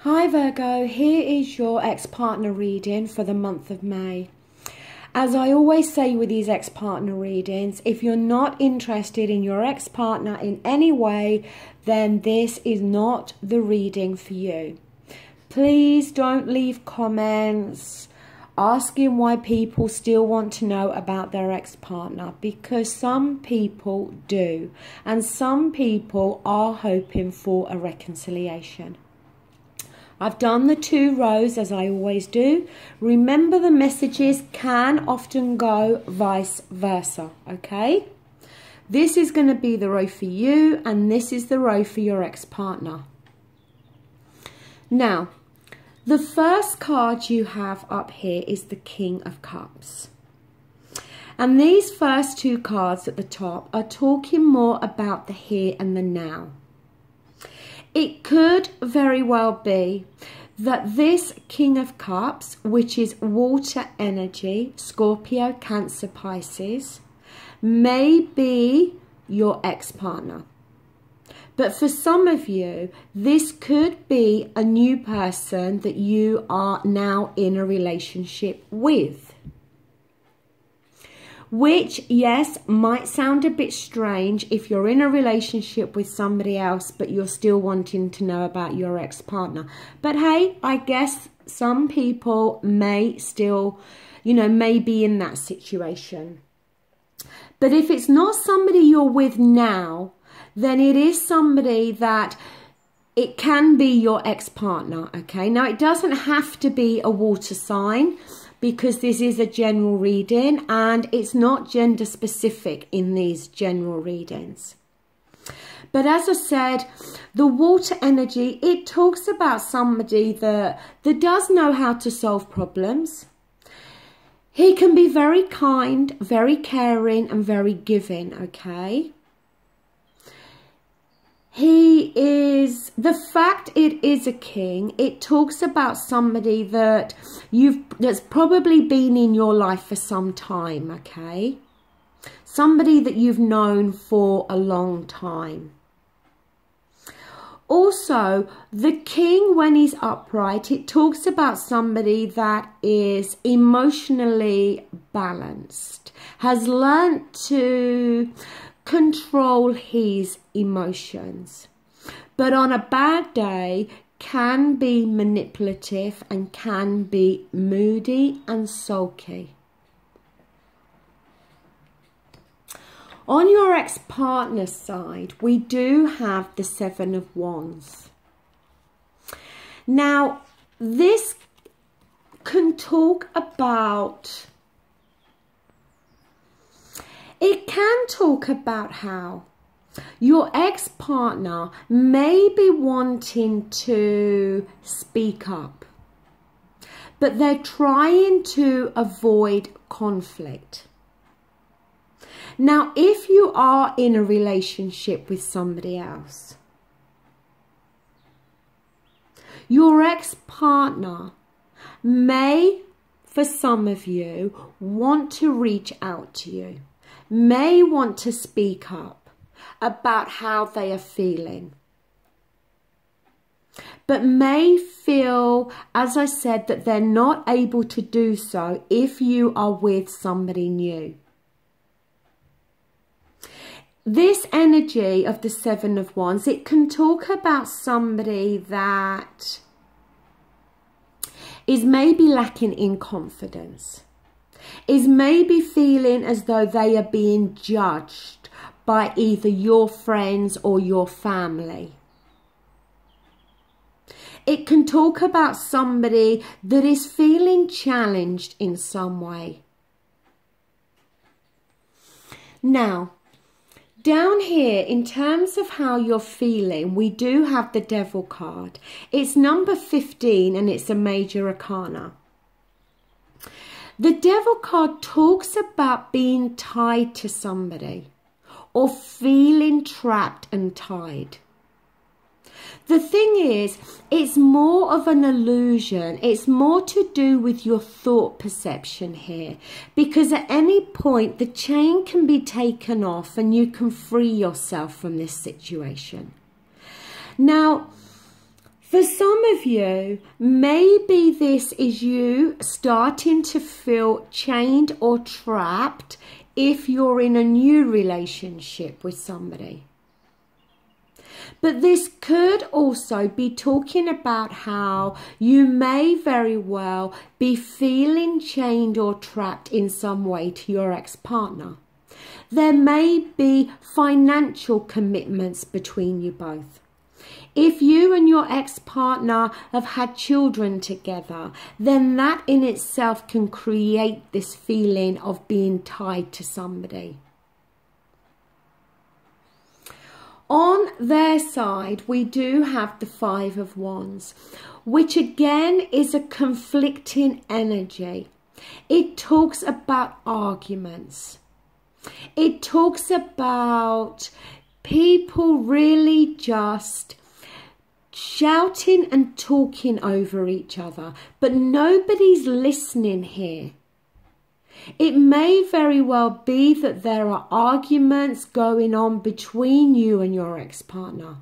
Hi Virgo, here is your ex-partner reading for the month of May. As I always say with these ex-partner readings, if you're not interested in your ex-partner in any way, then this is not the reading for you. Please don't leave comments asking why people still want to know about their ex-partner, because some people do, and some people are hoping for a reconciliation. I've done the 2 rows as I always do. Remember, the messages can often go vice versa, okay? This is going to be the row for you, and this is the row for your ex-partner. Now, the first card you have up here is the King of Cups. And these first 2 cards at the top are talking more about the here and the now. It could very well be that this King of Cups, which is water energy, Scorpio, Cancer, Pisces, may be your ex-partner. But for some of you, this could be a new person that you are now in a relationship with. Which, yes, might sound a bit strange if you're in a relationship with somebody else, but you're still wanting to know about your ex-partner. But hey, I guess some people may still, may be in that situation. But if it's not somebody you're with now, then it is somebody that it can be your ex-partner, okay? Now, it doesn't have to be a water sign, because this is a general reading and it's not gender specific in these general readings. But as I said, the water energy, it talks about somebody that does know how to solve problems. He can be very kind, very caring and very giving, okay? He is, the fact it is a king, it talks about somebody that's probably been in your life for some time, okay? Somebody that you've known for a long time. Also, the king, when he's upright, it talks about somebody that is emotionally balanced, has learnt to control his emotions, but on a bad day can be manipulative and can be moody and sulky. On your ex-partner's side, we do have the 7 of Wands. Now, this can talk about, it can talk about how your ex-partner may be wanting to speak up, but they're trying to avoid conflict. Now, if you are in a relationship with somebody else, your ex-partner may, for some of you, want to reach out to you, may want to speak up about how they are feeling, but may feel, as I said, that they're not able to do so if you are with somebody new. This energy of the 7 of Wands, it can talk about somebody that is maybe lacking in confidence, is maybe feeling as though they are being judged by either your friends or your family. It can talk about somebody that is feeling challenged in some way. Now, down here, in terms of how you're feeling, we do have the Devil card. It's number 15 and it's a major arcana. The Devil card talks about being tied to somebody or feeling trapped and tied. The thing is, it's more of an illusion. It's more to do with your thought perception here, because at any point the chain can be taken off and you can free yourself from this situation. Now, For some of you, maybe this is you starting to feel chained or trapped if you're in a new relationship with somebody. But this could also be talking about how you may very well be feeling chained or trapped in some way to your ex-partner. There may be financial commitments between you both. If you and your ex-partner have had children together, then that in itself can create this feeling of being tied to somebody. On their side, we do have the Five of Wands, which again is a conflicting energy. It talks about arguments. It talks about people really just shouting and talking over each other, but nobody's listening here. It may very well be that there are arguments going on between you and your ex-partner.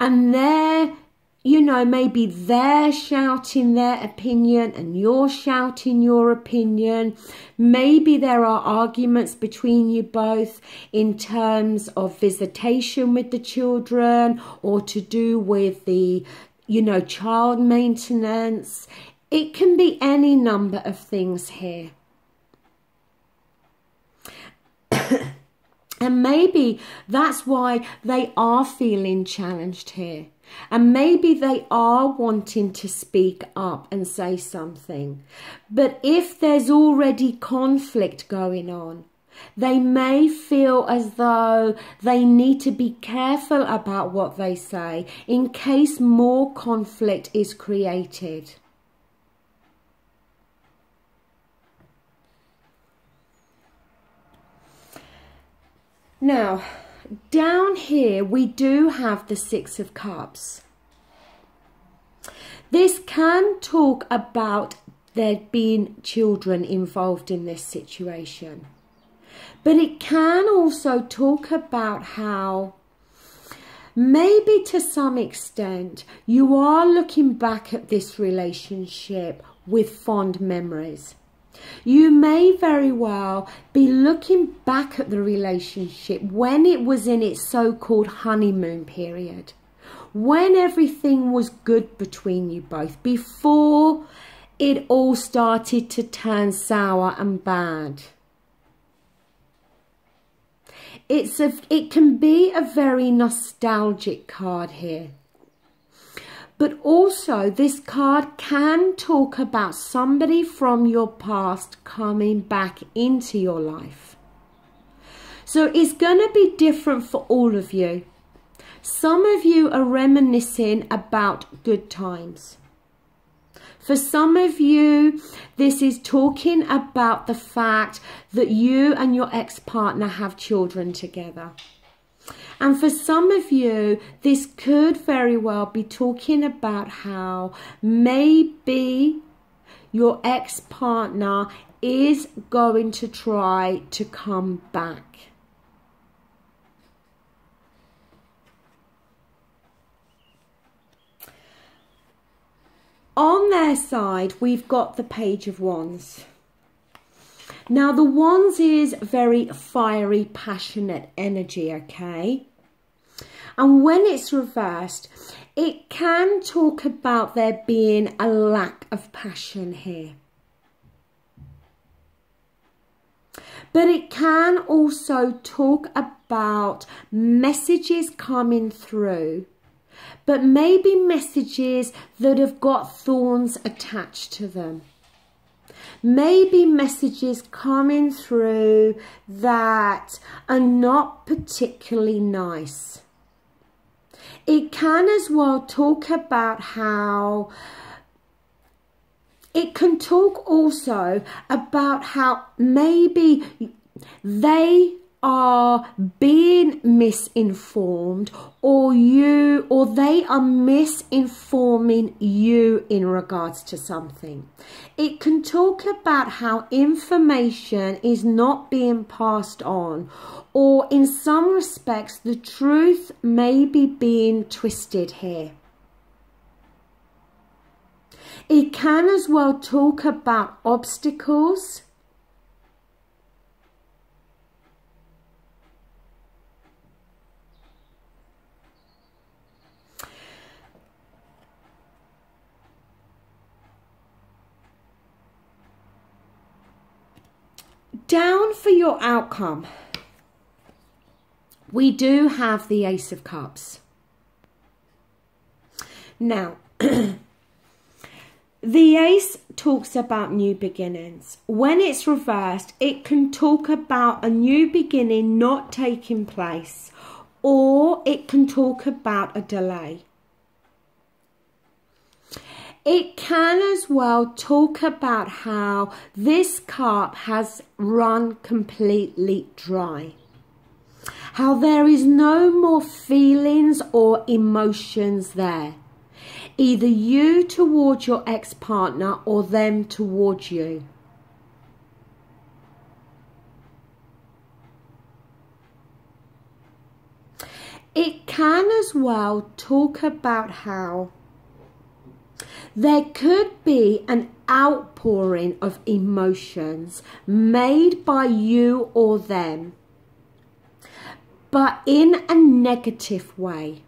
And maybe they're shouting their opinion and you're shouting your opinion. Maybe there are arguments between you both in terms of visitation with the children or to do with the, child maintenance. It can be any number of things here. And maybe that's why they are feeling challenged here. And maybe they are wanting to speak up and say something. But if there's already conflict going on, they may feel as though they need to be careful about what they say in case more conflict is created. Now, down here we do have the Six of Cups. This can talk about there being children involved in this situation. But it can also talk about how maybe to some extent you are looking back at this relationship with fond memories. You may very well be looking back at the relationship when it was in its so-called honeymoon period, when everything was good between you both, before it all started to turn sour and bad. It can be a very nostalgic card here. But also this card can talk about somebody from your past coming back into your life. So it's going to be different for all of you. Some of you are reminiscing about good times. For some of you, this is talking about the fact that you and your ex-partner have children together. And for some of you, this could very well be talking about how maybe your ex-partner is going to try to come back. On their side, we've got the Page of Wands. Now, the Wands is very fiery, passionate energy, okay? And when it's reversed, it can talk about there being a lack of passion here. But it can also talk about messages coming through, but maybe messages that have got thorns attached to them. Maybe messages coming through that are not particularly nice. It can as well talk about how it can talk also about how maybe they are being misinformed, or they are misinforming you in regards to something. It can talk about how information is not being passed on, or in some respects the truth may be being twisted here. It can as well talk about obstacles. Down for your outcome, we do have the Ace of Cups. Now, the Ace talks about new beginnings. When it's reversed, it can talk about a new beginning not taking place, or it can talk about a delay. It can as well talk about how this cup has run completely dry. How there is no more feelings or emotions there. Either you towards your ex-partner or them towards you. It can as well talk about how there could be an outpouring of emotions made by you or them, but in a negative way.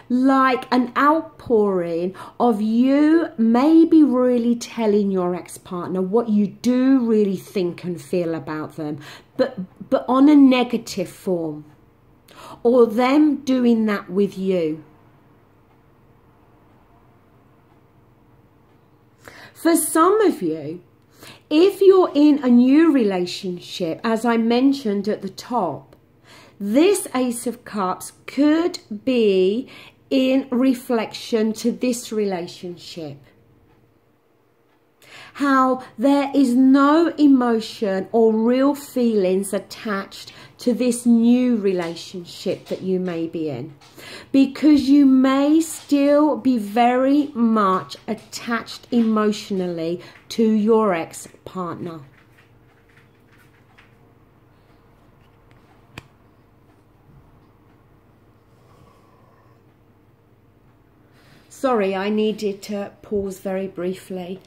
Like an outpouring of you maybe really telling your ex-partner what you do really think and feel about them, but on a negative form, or them doing that with you. For some of you, if you're in a new relationship, as I mentioned at the top, this Ace of Cups could be in reflection to this relationship. How there is no emotion or real feelings attached to this new relationship that you may be in, because you may still be very much attached emotionally to your ex-partner. Sorry, I needed to pause very briefly.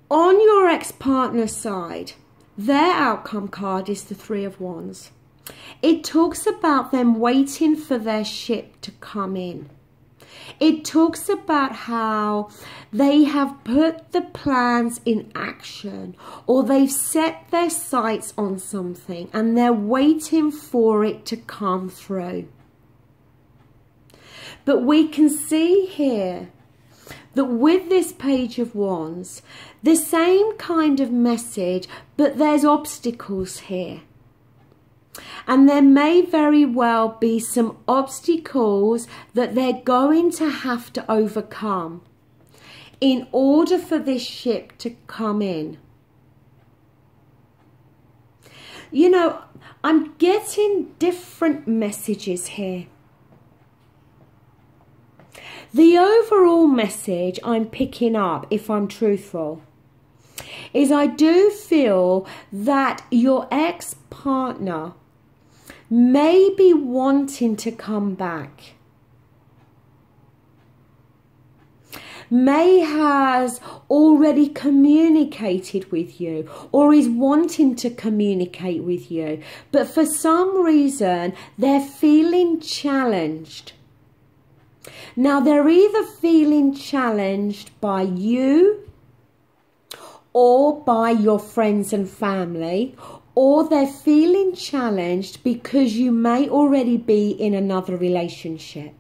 On your ex-partner's side, their outcome card is the Three of Wands. It talks about them waiting for their ship to come in. It talks about how they have put the plans in action, or they've set their sights on something and they're waiting for it to come through. But we can see here that with this Page of Wands, the same kind of message, but there's obstacles here. And there may very well be some obstacles that they're going to have to overcome in order for this ship to come in. You know, I'm getting different messages here. The overall message I'm picking up, if I'm truthful, is I do feel that your ex-partner may be wanting to come back. May has already communicated with you, or is wanting to communicate with you, but for some reason they're feeling challenged. Now, they're either feeling challenged by you or by your friends and family, or they're feeling challenged because you may already be in another relationship.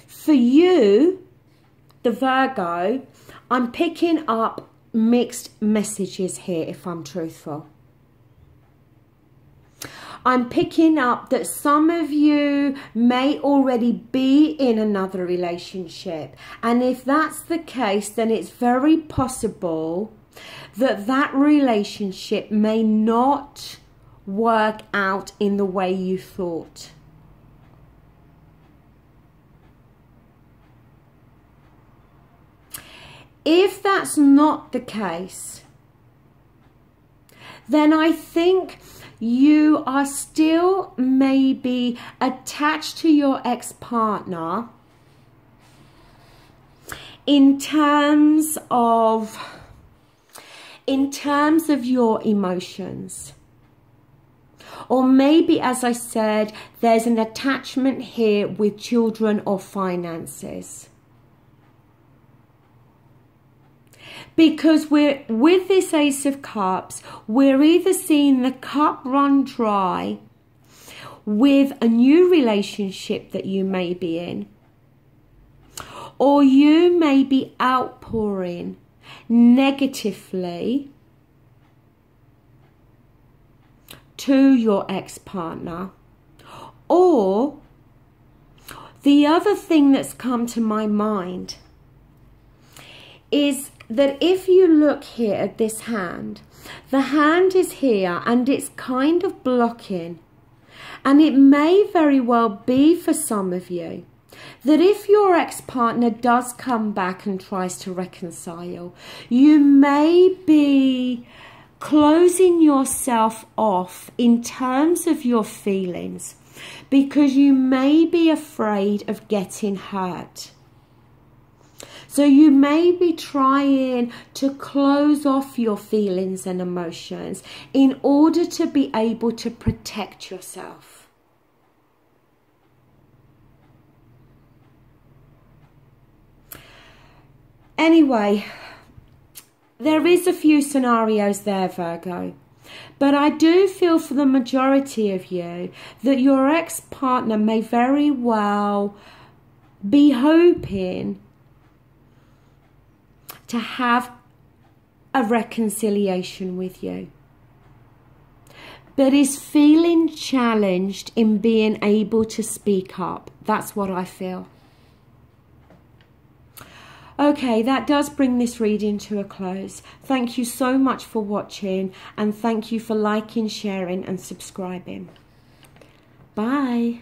For you, the Virgo, I'm picking up mixed messages here, if I'm truthful. I'm picking up that some of you may already be in another relationship. And if that's the case, then it's very possible that relationship may not work out in the way you thought. If that's not the case, then I think you are still maybe attached to your ex-partner in terms of your emotions. Or maybe, as I said, there's an attachment here with children or finances. Because with this Ace of Cups, we're either seeing the cup run dry with a new relationship that you may be in, or you may be outpouring negatively to your ex-partner. Or the other thing that's come to my mind is that if you look here at this hand, the hand is here and it's kind of blocking. And it may very well be for some of you that if your ex-partner does come back and tries to reconcile, you may be closing yourself off in terms of your feelings because you may be afraid of getting hurt. So you may be trying to close off your feelings and emotions in order to be able to protect yourself. Anyway, there is a few scenarios there, Virgo. But I do feel for the majority of you that your ex-partner may very well be hoping to have a reconciliation with you, but is feeling challenged in being able to speak up. That's what I feel. Okay, that does bring this reading to a close. Thank you so much for watching, and thank you for liking, sharing and subscribing. Bye.